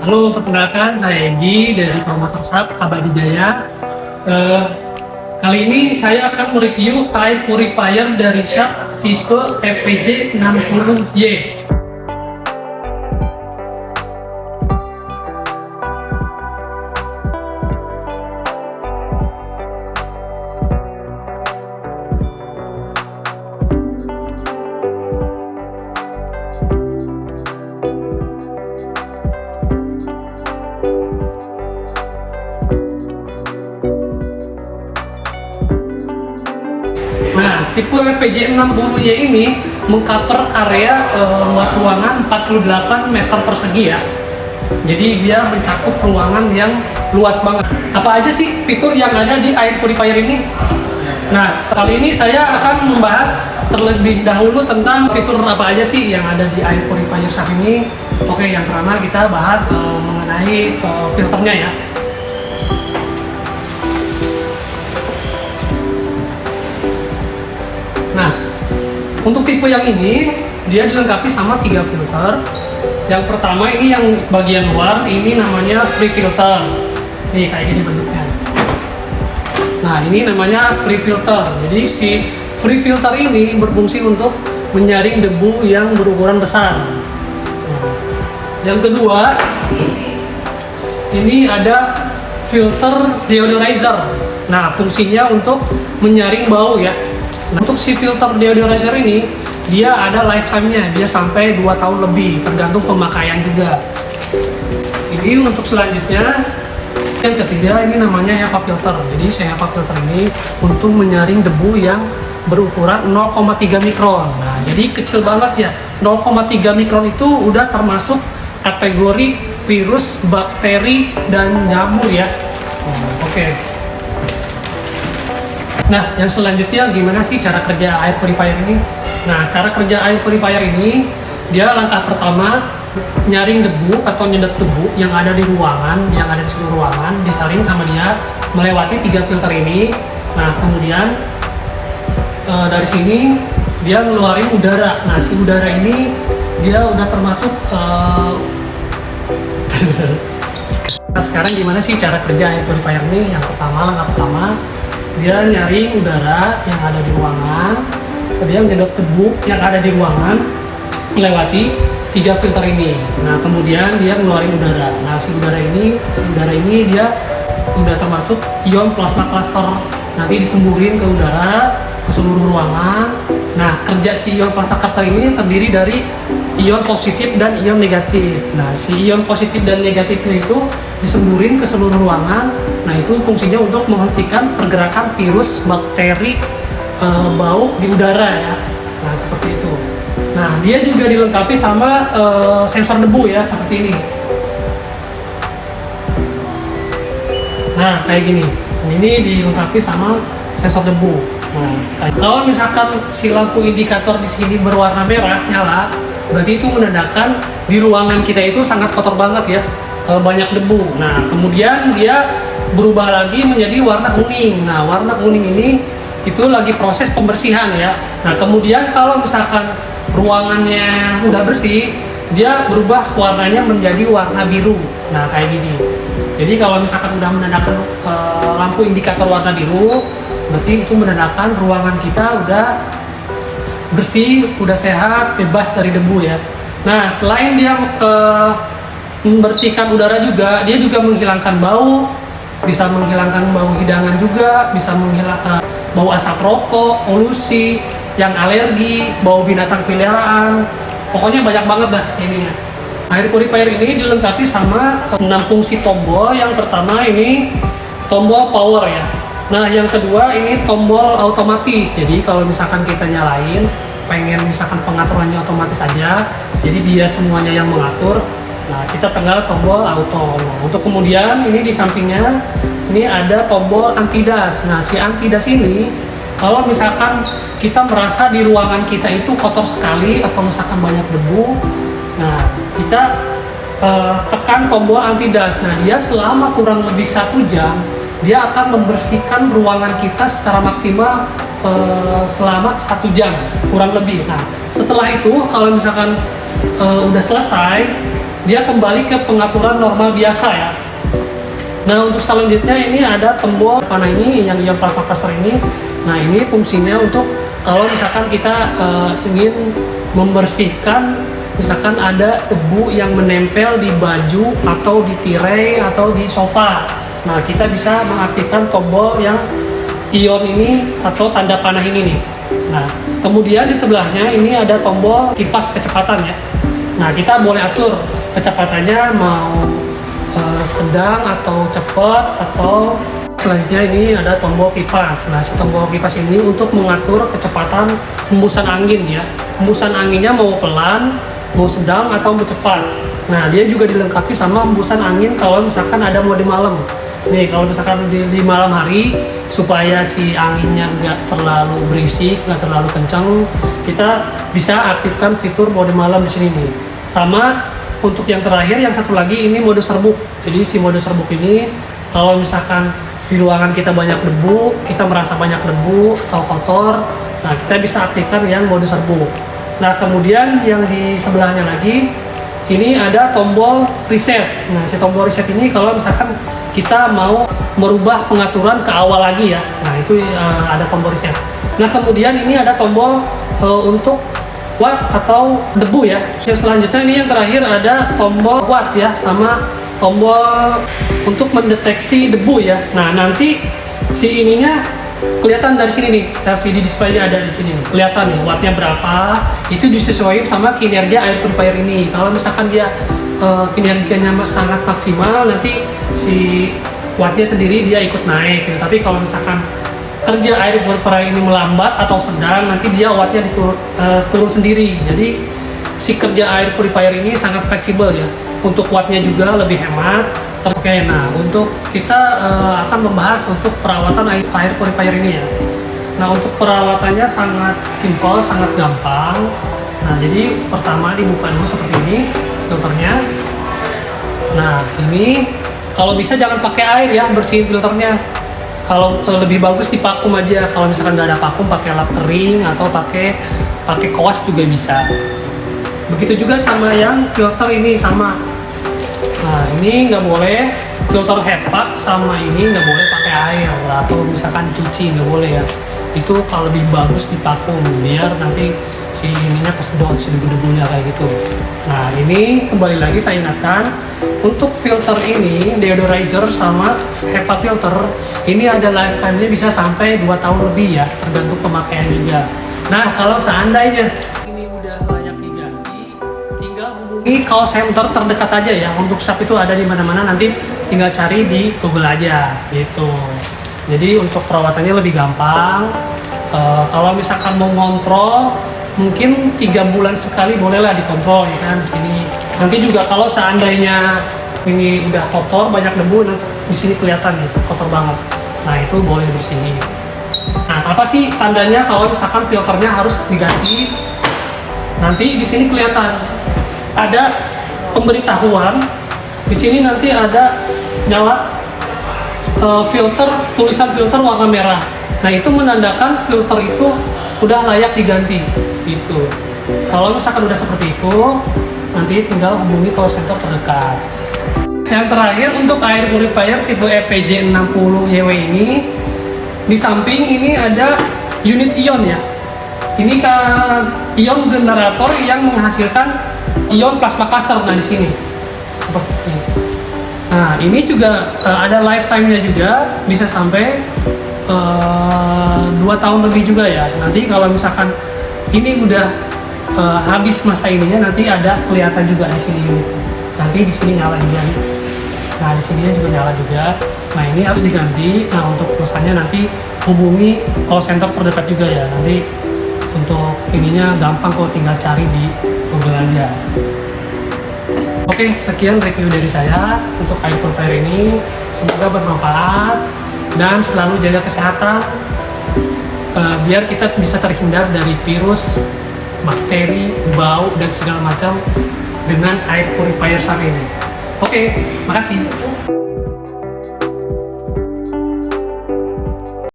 Halo, perkenalkan saya Egi dari Promotor Shop Abadi Jaya. Eh, Kali ini saya akan mereview air purifier dari Sharp tipe FPJ 60Y. Nah, tipe FPJ 60Y ini mengcover area luas ruangan 48 meter persegi ya. Jadi dia mencakup ruangan yang luas banget. Apa aja sih fitur yang ada di air purifier ini? Nah, kali ini saya akan membahas terlebih dahulu tentang fitur apa aja sih yang ada di air purifier Sharp ini. Oke, yang pertama kita bahas mengenai filternya ya. Nah, untuk tipe yang ini dia dilengkapi sama 3 filter. Yang pertama ini yang bagian luar, ini namanya free filter. Nih kayak gini bentuknya. Nah, ini namanya free filter. Jadi si free filter ini berfungsi untuk menyaring debu yang berukuran besar. Nah, yang kedua, ini ada filter deodorizer. Nah, fungsinya untuk menyaring bau ya. Nah, untuk si filter deodorizer ini dia ada lifetime-nya, dia sampai 2 tahun lebih, tergantung pemakaian juga. Ini untuk selanjutnya, yang ketiga ini namanya HEPA filter. Jadi si HEPA filter ini untuk menyaring debu yang berukuran 0,3 mikron. Nah, jadi kecil banget ya. 0,3 mikron itu udah termasuk kategori virus, bakteri, dan jamur ya. Oke. Nah, yang selanjutnya gimana sih cara kerja air purifier ini? Nah, cara kerja air purifier ini, dia langkah pertama nyaring debu atau nyedot debu yang ada di ruangan, yang ada di seluruh ruangan, disaring sama dia melewati 3 filter ini. Nah, kemudian dari sini dia ngeluarin udara. Nah, si udara ini dia udah termasuk Nah, sekarang gimana sih cara kerja air purifier ini? Yang pertama, langkah pertama, dia nyaring udara yang ada di ruangan, dia menyedot debu yang ada di ruangan melewati 3 filter ini. Nah, kemudian dia ngeluarin udara. Nah, si udara ini dia udah termasuk ion plasma cluster. Nanti disemburin ke udara ke seluruh ruangan. Nah, kerja si ion plasma cluster ini terdiri dari ion positif dan ion negatif. Nah, si ion positif dan negatifnya itu disemburin ke seluruh ruangan. Nah, itu fungsinya untuk menghentikan pergerakan virus, bakteri, bau di udara ya. Nah, seperti itu. Nah, dia juga dilengkapi sama sensor debu ya, seperti ini. Nah, kayak gini. Ini dilengkapi sama sensor debu. Nah, kalau misalkan si lampu indikator di sini berwarna merah nyala, berarti itu menandakan di ruangan kita itu sangat kotor banget ya, banyak debu. Nah, kemudian dia berubah lagi menjadi warna kuning. Nah, warna kuning ini itu lagi proses pembersihan ya. Nah, kemudian kalau misalkan ruangannya udah bersih, dia berubah warnanya menjadi warna biru. Nah, kayak gini. Jadi kalau misalkan udah menandakan lampu indikator warna biru, berarti itu menandakan ruangan kita udah bersih, udah sehat, bebas dari debu ya. Nah, selain dia membersihkan udara juga, dia juga menghilangkan bau, bisa menghilangkan bau hidangan juga, bisa menghilangkan bau asap rokok, polusi, yang alergi, bau binatang peliharaan. Pokoknya banyak banget dah ininya. Air purifier ini dilengkapi sama 6 fungsi tombol. Yang pertama ini tombol power ya. Nah, yang kedua ini tombol otomatis. Jadi kalau misalkan kita nyalain, pengen misalkan pengaturannya otomatis aja, jadi dia semuanya yang mengatur. Nah, kita tinggal tombol auto. Untuk kemudian ini di sampingnya ini ada tombol anti das. Nah, si anti das ini kalau misalkan kita merasa di ruangan kita itu kotor sekali atau misalkan banyak debu, nah kita tekan tombol anti das. Nah, dia selama kurang lebih 1 jam dia akan membersihkan ruangan kita secara maksimal selama 1 jam kurang lebih. Nah, setelah itu kalau misalkan udah selesai, dia kembali ke pengaturan normal biasa ya. Nah, untuk selanjutnya ini ada tombol panah ini yang ion plasma caster ini. Nah, ini fungsinya untuk kalau misalkan kita ingin membersihkan, misalkan ada debu yang menempel di baju atau di tirai atau di sofa. Nah, kita bisa mengaktifkan tombol yang ion ini atau tanda panah ini nih. Nah, kemudian di sebelahnya ini ada tombol kipas kecepatan ya. Nah, kita boleh atur kecepatannya mau sedang atau cepat, atau selanjutnya ini ada tombol kipas. Nah, si tombol kipas ini untuk mengatur kecepatan hembusan angin ya. Hembusan anginnya mau pelan, mau sedang, atau mau cepat. Nah, dia juga dilengkapi sama hembusan angin kalau misalkan ada mode malam. Nih, kalau misalkan di malam hari supaya si anginnya nggak terlalu berisik, nggak terlalu kencang, kita bisa aktifkan fitur mode malam di sini nih. Sama untuk yang terakhir, yang satu lagi ini mode serbuk. Jadi si mode serbuk ini kalau misalkan di ruangan kita banyak debu, kita merasa banyak debu atau kotor, nah kita bisa aktifkan yang mode serbuk. Nah, kemudian yang di sebelahnya lagi ini ada tombol reset. Nah, si tombol reset ini kalau misalkan kita mau merubah pengaturan ke awal lagi ya, nah itu ada tombol reset. Nah, kemudian ini ada tombol untuk watt atau debu ya. Yang selanjutnya ini yang terakhir ada tombol watt ya, sama tombol untuk mendeteksi debu ya. Nah, nanti si ininya kelihatan dari sini nih, LCD display-nya ada di sini nih. Kelihatan nih wattnya berapa, itu disesuaikan sama kinerja air purifier ini. Kalau misalkan dia kinerjanya sangat maksimal, nanti si wattnya sendiri dia ikut naik gitu. Tapi kalau misalkan kerja air purifier ini melambat atau sedang, nanti dia wattnya turun sendiri. Jadi si kerja air purifier ini sangat fleksibel ya. Untuk wattnya juga lebih hemat. Oke, nah untuk kita akan membahas untuk perawatan air purifier ini ya. Nah, untuk perawatannya sangat simpel, sangat gampang. Nah, jadi pertama dibuka dulu seperti ini filternya. Nah, ini kalau bisa jangan pakai air ya, bersihin filternya. Kalau lebih bagus dipakum aja. Kalau misalkan nggak ada vakum, pakai lap kering atau pakai koas juga bisa. Begitu juga sama yang filter ini sama. Nah, ini nggak boleh filter HEPA sama ini nggak boleh pakai air atau misalkan cuci, nggak boleh ya. Itu kalau lebih bagus dipakum biar nanti si ininya kesedot si debu-debunya kayak gitu. Nah, ini kembali lagi saya ingatkan untuk filter ini deodorizer sama HEPA filter ini ada lifetime-nya bisa sampai 2 tahun lebih ya, tergantung pemakaian juga. Nah, kalau seandainya ini udah layak diganti, tinggal hubungi call center terdekat aja ya. Untuk shop itu ada di mana-mana, nanti tinggal cari di Google aja gitu. Jadi untuk perawatannya lebih gampang. Kalau misalkan mau ngontrol, mungkin 3 bulan sekali bolehlah dikontrol ya kan di sini. Nanti juga kalau seandainya ini udah kotor, banyak debu, di sini kelihatan nih kotor banget. Nah, itu boleh dibersihin. Nah, apa sih tandanya kalau misalkan filternya harus diganti? Nanti di sini kelihatan ada pemberitahuan. Di sini nanti ada nyala filter, tulisan filter warna merah. Nah, itu menandakan filter itu udah layak diganti gitu. Kalau misalkan udah seperti itu, nanti tinggal hubungi call center terdekat. Yang terakhir untuk air purifier tipe EPJ 60 YW ini, di samping ini ada unit ion ya. Ini kan ion generator yang menghasilkan ion plasma caster. Nah, di sini seperti ini. Nah, ini juga ada lifetime-nya juga, bisa sampai 2 tahun lebih juga ya. Nanti kalau misalkan ini udah habis masa ininya, nanti ada kelihatan juga di sini unit. Nanti di sini nyala juga nih. Nah, di sininya juga nyala juga. Nah, ini harus diganti. Nah, untuk pesannya nanti hubungi call center terdekat juga ya. Nanti untuk ininya gampang kok, tinggal cari di Google aja. Oke, sekian review dari saya untuk air purifier ini. Semoga bermanfaat dan selalu jaga kesehatan biar kita bisa terhindar dari virus, bakteri, bau, dan segala macam dengan air purifier saat ini. Oke, makasih.